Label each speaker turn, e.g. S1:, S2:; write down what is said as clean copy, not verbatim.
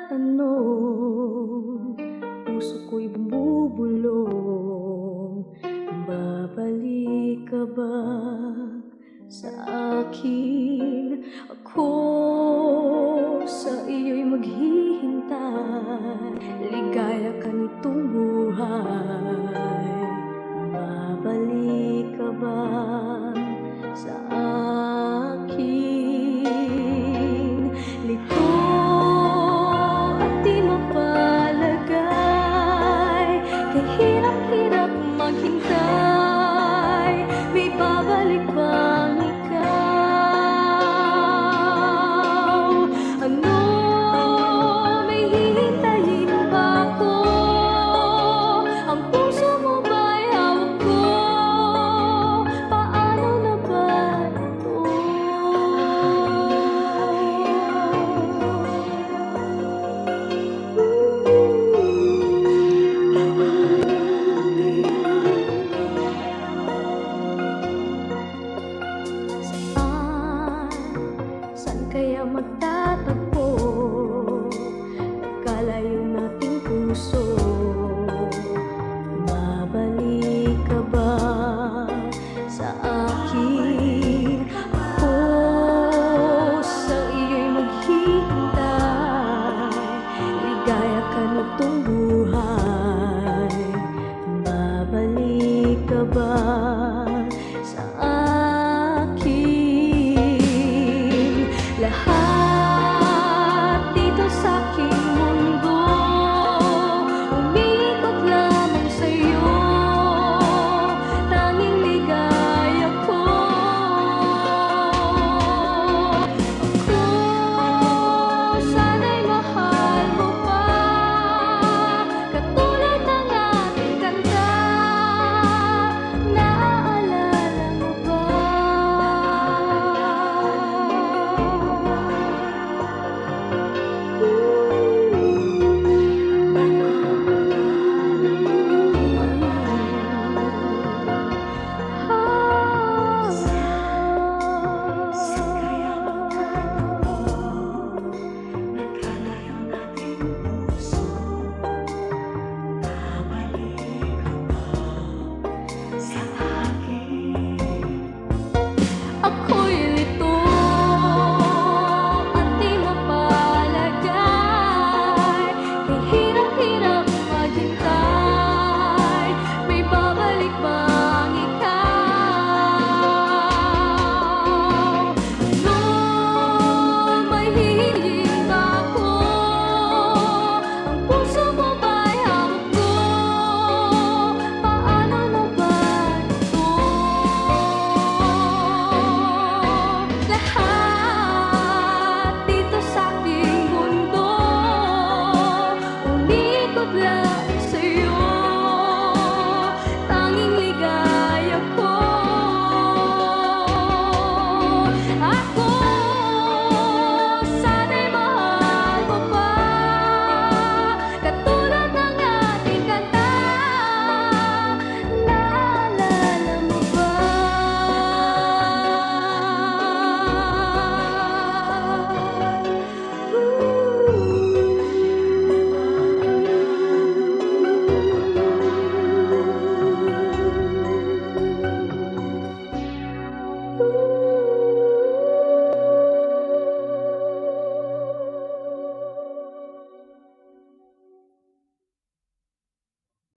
S1: tinatanong, puso ko'y bumubulong. Babalik ka ba sa akin? Ako sa iyo'y maghihintay. Ligaya ka nitong buhay. Babalik ka ba sa akin? Lito at di mapalagay, kahirap-hirap maghintay. May babalik bang ikaw? Ano, may hihintayin ba ako? Ang puso mo ba'y hawak ko? Paano na ba ito? Saan kaya magtatapos